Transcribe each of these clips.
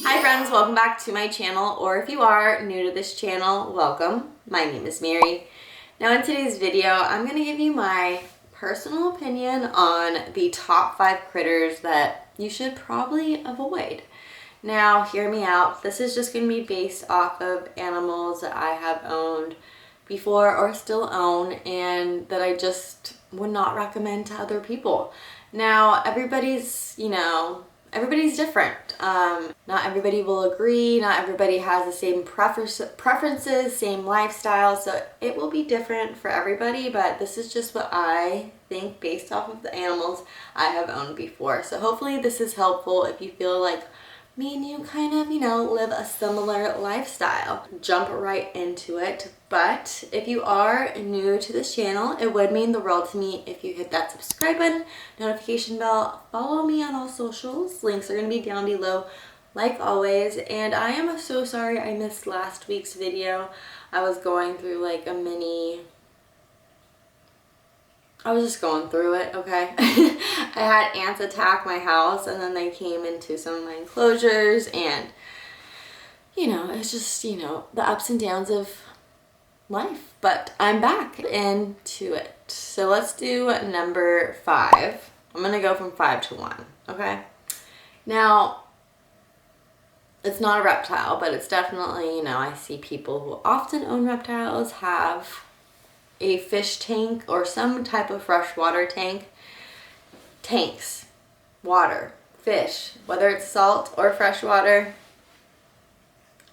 Hi friends, welcome back to my channel, or if you are new to this channel, welcome. My name is Mary. Now in today's video, I'm going to give you my personal opinion on the top 5 critters that you should probably avoid. Now hear me out, this is just going to be based off of animals that I have owned before or still own and that I just would not recommend to other people. Now everybody's different. Not everybody will agree, not everybody has the same preferences, same lifestyle, so it will be different for everybody, but this is just what I think based off of the animals I have owned before. So hopefully this is helpful if you feel like me and you kind of, live a similar lifestyle. Jump right into it. But if you are new to this channel, it would mean the world to me if you hit that subscribe button, notification bell, follow me on all socials. Links are going to be down below like always. And I am so sorry I missed last week's video. I was going through like I was just going through it, okay? I had ants attack my house and then they came into some of my enclosures and, it's just, the ups and downs of life. But I'm back into it. So let's do number 5. I'm going to go from 5 to 1, okay? Now, it's not a reptile, but it's definitely, I see people who often own reptiles have a fish tank or some type of freshwater tank. Tanks, water, fish, whether it's salt or freshwater.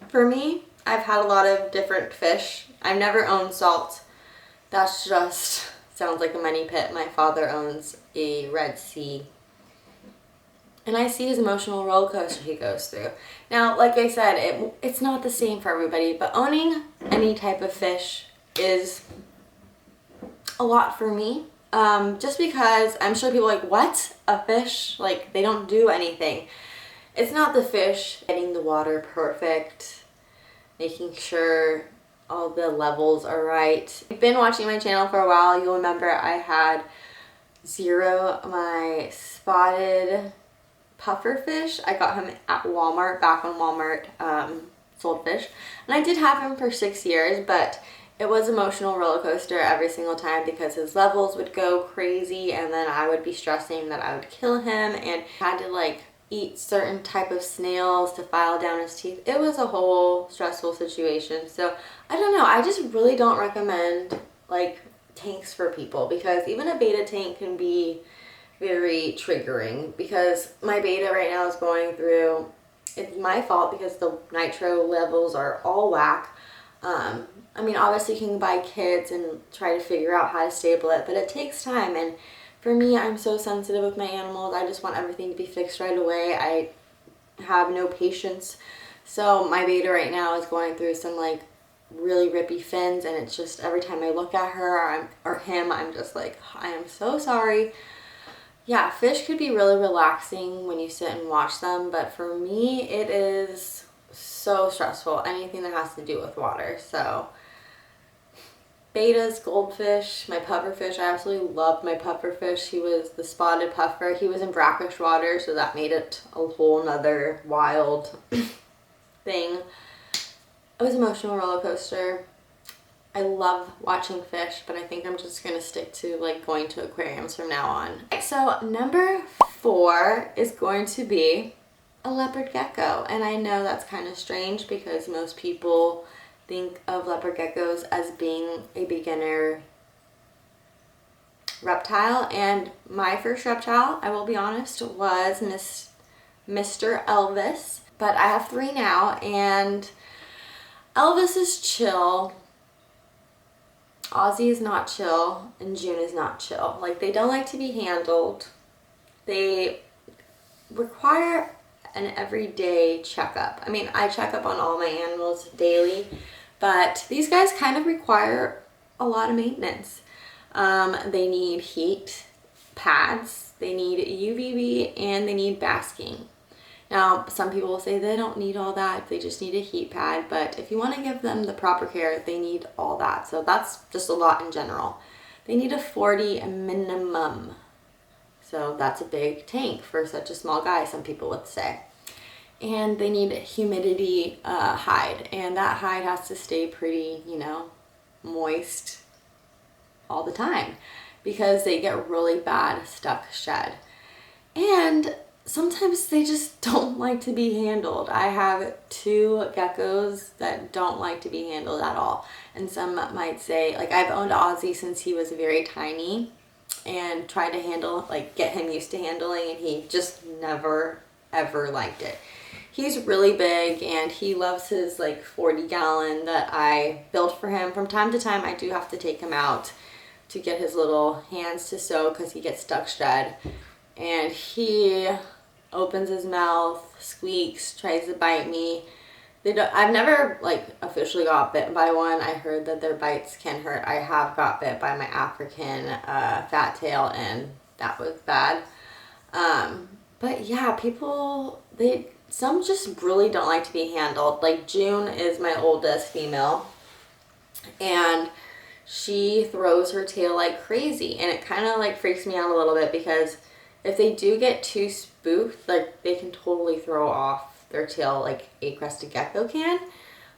For me, I've had a lot of different fish. I've never owned salt. That's just sounds like a money pit. My father owns a Red Sea. And I see his emotional roller coaster he goes through. Now, like I said, it's not the same for everybody, but owning any type of fish is a lot for me. Just because I'm sure people are like, what? A fish? Like, they don't do anything. It's not the fish getting the water perfect, making sure all the levels are right. If you've been watching my channel for a while, you'll remember I had Zero, my spotted puffer fish. I got him at Walmart, back when Walmart sold fish. And I did have him for 6 years, but it was emotional roller coaster every single time because his levels would go crazy and then I would be stressing that I would kill him and had to eat certain type of snails to file down his teeth. It was a whole stressful situation. So I don't know, I just really don't recommend tanks for people because even a beta tank can be very triggering because my beta right now is going through, it's my fault because the nitro levels are all whack. Obviously you can buy kits and try to figure out how to stable it, but it takes time. And for me, I'm so sensitive with my animals. I just want everything to be fixed right away. I have no patience. So my beta right now is going through some really rippy fins, and it's just every time I look at her or him, I'm just like, I am so sorry. Yeah, fish could be really relaxing when you sit and watch them, but for me, it is so stressful. Anything that has to do with water. So betas, goldfish, my pufferfish. I absolutely loved my pufferfish. He was the spotted puffer. He was in brackish water, so that made it a whole nother wild thing. It was an emotional roller coaster. I love watching fish, but I think I'm just going to stick to going to aquariums from now on. So number 4 is going to be a leopard gecko. And I know that's kind of strange because most people think of leopard geckos as being a beginner reptile. And my first reptile, I will be honest, was Mr. Elvis. But I have 3 now, and Elvis is chill. Ozzy is not chill, and June is not chill. They don't like to be handled. They require an everyday checkup. I check up on all my animals daily, but these guys kind of require a lot of maintenance. They need heat pads, they need UVB, and they need basking. Now, some people will say they don't need all that, they just need a heat pad, but if you want to give them the proper care, they need all that. So that's just a lot in general. They need a 40 minimum. So that's a big tank for such a small guy, some people would say. and they need humidity hide, and that hide has to stay pretty, moist all the time because they get really bad stuck shed. And sometimes they just don't like to be handled. I have 2 geckos that don't like to be handled at all. And some might say, like, I've owned Ozzy since he was very tiny and tried to handle, like, get him used to handling, and he just never ever liked it. He's really big and he loves his like 40-gallon that I built for him. From time to time I do have to take him out to get his little hands to soak because he gets stuck shed, and he opens his mouth, squeaks, tries to bite me. I've never like officially got bit by one. I heard that their bites can hurt. I have got bit by my African fat tail, and that was bad. But yeah, people, some just really don't like to be handled. Like June is my oldest female, and she throws her tail like crazy, and it kind of like freaks me out a little bit because if they do get too spooked, like they can totally throw off their tail like a crested gecko can.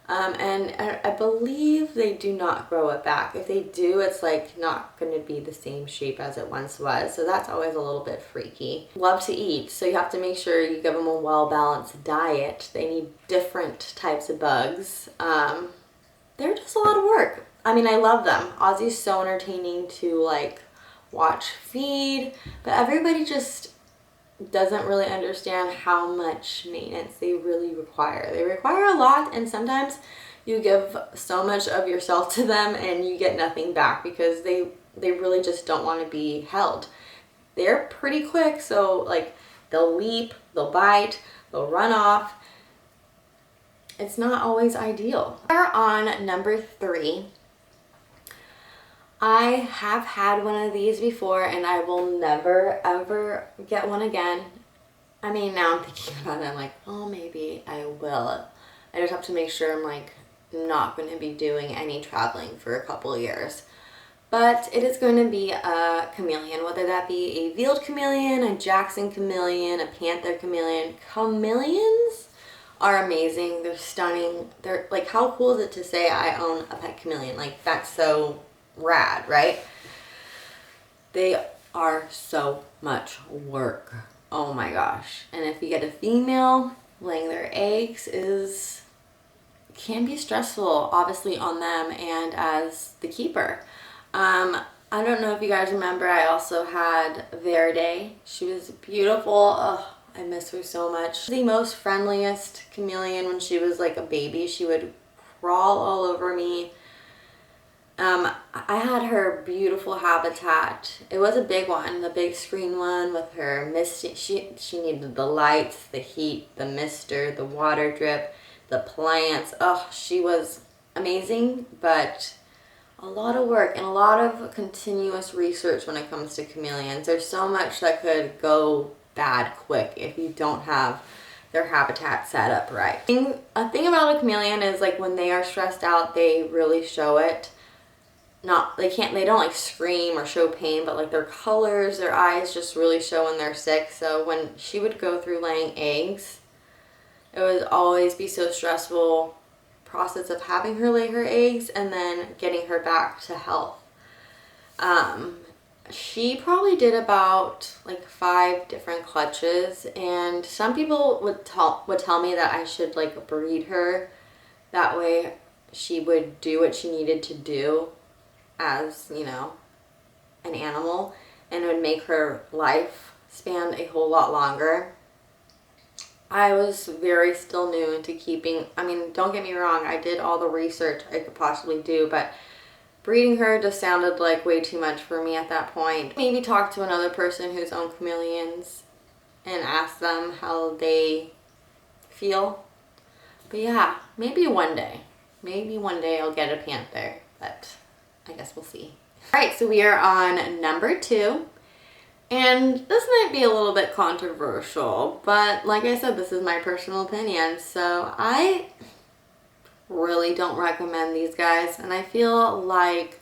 And I believe they do not grow it back. If they do, it's like not going to be the same shape as it once was. So that's always a little bit freaky. Love to eat, so you have to make sure you give them a well-balanced diet. They need different types of bugs. They're just a lot of work. I mean, I love them. Ozzy's so entertaining to like watch feed, but everybody just doesn't really understand how much maintenance they really require. They require a lot, and sometimes you give so much of yourself to them and you get nothing back because they really just don't want to be held. They're pretty quick, so like they'll leap, they'll bite, they'll run off. It's not always ideal. We're on number 3. I have had one of these before and I will never ever get one again. I mean, now I'm thinking about it, I'm like, oh, maybe I will. I just have to make sure I'm like not going to be doing any traveling for a couple of years. But it is going to be a chameleon, whether that be a veiled chameleon, a Jackson chameleon, a panther chameleon. Chameleons are amazing. They're stunning. They're like, how cool is it to say I own a pet chameleon? Like, that's so rad, right? They are so much work. Oh my gosh. And if you get a female, laying their eggs can be stressful, obviously, on them and as the keeper. I don't know if you guys remember, I also had Verde. She was beautiful. Oh, I miss her so much. The most friendliest chameleon. When she was like a baby, she would crawl all over me. I had her beautiful habitat. It was a big one, the big screen one with her misty. She needed the lights, the heat, the mister, the water drip, the plants. Oh, she was amazing, but a lot of work and a lot of continuous research when it comes to chameleons. There's so much that could go bad quick if you don't have their habitat set up right. A thing about a chameleon is like when they are stressed out, they really show it. They don't like scream or show pain, but like their colors, their eyes just really show when they're sick. So when she would go through laying eggs, it would always be so stressful process of having her lay her eggs and then getting her back to health. She probably did about like 5 different clutches, and some people would tell me that I should like breed her. That way she would do what she needed to do as, an animal, and it would make her life span a whole lot longer. I was very still new into keeping, I mean, don't get me wrong, I did all the research I could possibly do, but breeding her just sounded like way too much for me at that point. Maybe talk to another person who's owned chameleons and ask them how they feel. But yeah, maybe one day I'll get a panther, but I guess we'll see. All right, so we are on number 2, and this might be a little bit controversial, but like I said, this is my personal opinion, so I really don't recommend these guys, and I feel like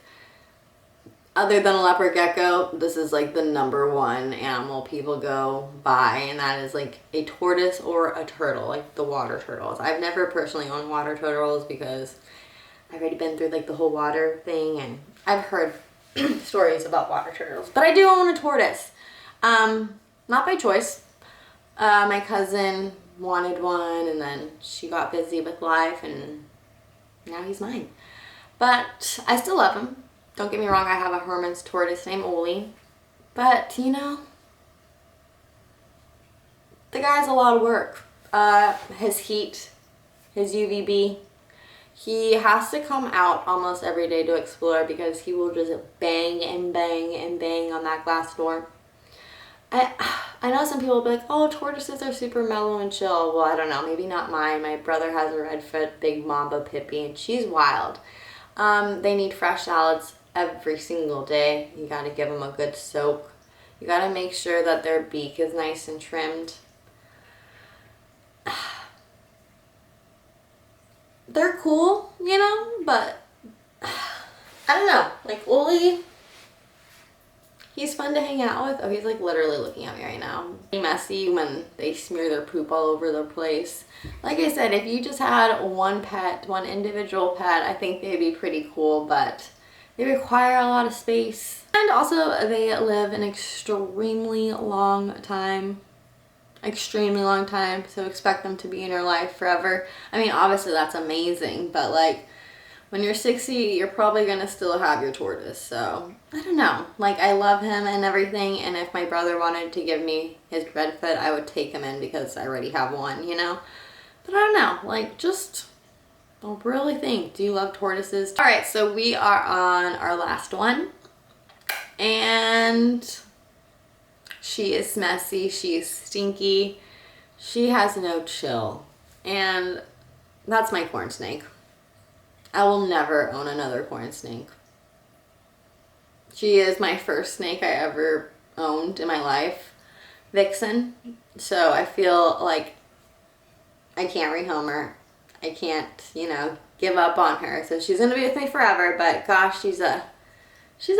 other than a leopard gecko, this is like the #1 animal people go by, and that is like a tortoise or a turtle, like the water turtles. I've never personally owned water turtles because I've already been through like the whole water thing, and I've heard stories about water turtles. But I do own a tortoise. Not by choice. My cousin wanted one, and then she got busy with life, and now he's mine. But I still love him. Don't get me wrong, I have a Herman's tortoise named Oli. But, you know, the guy's a lot of work. His heat, his UVB, he has to come out almost every day to explore because he will just bang and bang and bang on that glass door. I know some people will be like, oh, tortoises are super mellow and chill. Well, I don't know, maybe not mine. My brother has a Redfoot Big Mamba Pippi, and she's wild. They need fresh salads every single day. You gotta give them a good soak. You gotta make sure that their beak is nice and trimmed. They're cool, you know, but I don't know. Like Oli, he's fun to hang out with. Oh, he's like literally looking at me right now. Messy when they smear their poop all over the place. Like I said, if you just had one pet, one individual pet, I think they'd be pretty cool, but they require a lot of space. And also they live an extremely long time. Extremely long time. So expect them to be in your life forever. I mean, obviously that's amazing, but like when you're 60, you're probably gonna still have your tortoise. So I don't know. Like I love him and everything, and if my brother wanted to give me his Redfoot, I would take him in because I already have one, you know? But I don't know. Like just don't really think. Do you love tortoises? All right, so we are on our last one, and she is messy, she is stinky, she has no chill, and that's my corn snake. I will never own another corn snake. She is my first snake I ever owned in my life, Vixen, so I feel like I can't rehome her. I can't, you know, give up on her. So she's gonna be with me forever, but gosh, she's a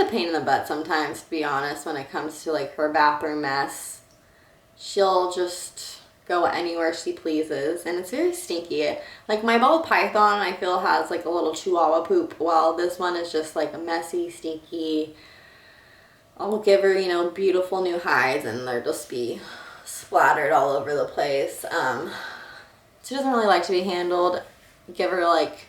pain in the butt sometimes, to be honest, when it comes to like her bathroom mess. She'll just go anywhere she pleases, and it's very stinky. Like my ball python, I feel, has like a little chihuahua poop, while this one is just like a messy, stinky. I'll give her, you know, beautiful new hides, and they'll just be splattered all over the place. She doesn't really like to be handled. Give her like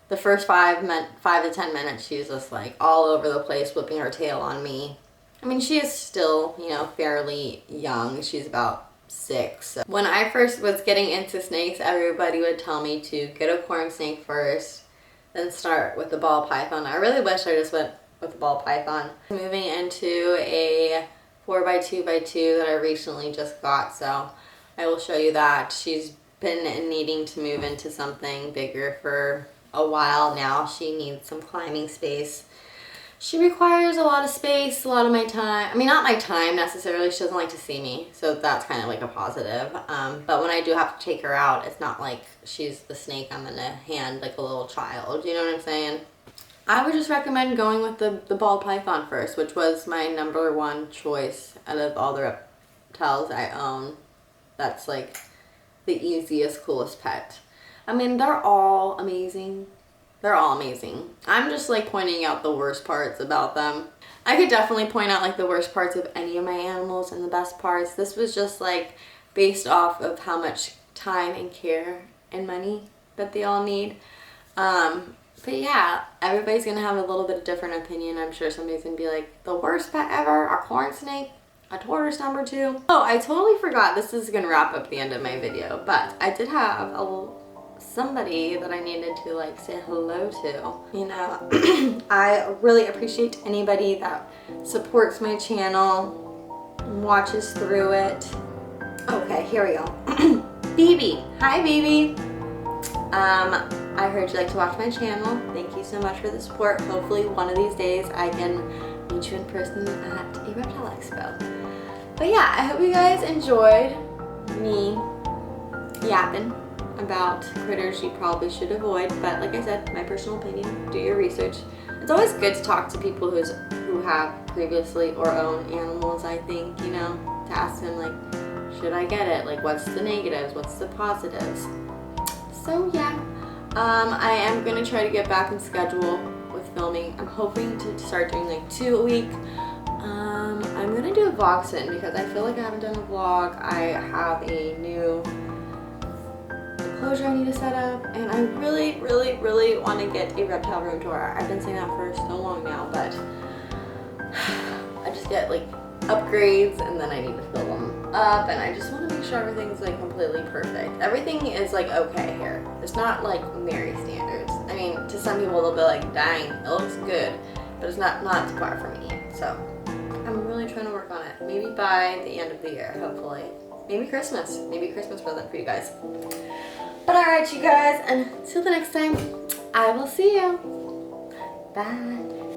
the first 5 to 10 minutes, she's just like all over the place, whipping her tail on me. I mean, she is still, you know, fairly young. She's about 6. So when I first was getting into snakes, everybody would tell me to get a corn snake first, then start with the ball python. I really wish I just went with the ball python. Moving into a 4x2x2 that I recently just got, so I will show you that. She's been needing to move into something bigger for a while now. She needs some climbing space. She requires a lot of space, a lot of my time. I mean, not my time necessarily. She doesn't like to see me, so that's kind of like a positive. But when I do have to take her out, it's not like she's the snake I'm gonna hand like a little child. You know what I'm saying? I would just recommend going with the ball python first, which was my #1 choice out of all the reptiles I own. That's like the easiest, coolest pet. I mean, they're all amazing. They're all amazing. I'm just like pointing out the worst parts about them. I could definitely point out like the worst parts of any of my animals and the best parts. This was just like based off of how much time and care and money that they all need. But yeah, everybody's gonna have a little bit of different opinion. I'm sure somebody's gonna be like, the worst pet ever, a corn snake, a tortoise #2. Oh, I totally forgot. This is gonna wrap up the end of my video, but I did have somebody that I needed to like say hello to. You know, I really appreciate anybody that supports my channel, watches through it. Okay, here we go. Bibi. Hi, Bibi. I heard you like to watch my channel. Thank you so much for the support. Hopefully one of these days I can meet you in person at a reptile expo. But yeah, I hope you guys enjoyed me yapping about critters you probably should avoid. But like I said, my personal opinion, do your research. It's always good to talk to people who have previously or own animals, I think, you know, to ask them like, should I get it? Like, what's the negatives? What's the positives? So yeah, I am gonna try to get back in schedule with filming. I'm hoping to start doing like 2 a week. I'm gonna do a vlog soon because I feel like I haven't done a vlog. I have a new enclosure I need to set up, and I really want to get a reptile room tour. I've been saying that for so long now, but I just get like upgrades and then I need to fill them up, and I just want to make sure everything's like completely perfect. Everything is like okay here. It's not like Mary standards. I mean, to some people they'll be like, dang, it looks good, but it's not too far from me. So I'm really trying to work on it. Maybe by the end of the year, hopefully. Maybe Christmas. Maybe a Christmas present for you guys. But alright, you guys, and until the next time, I will see you. Bye.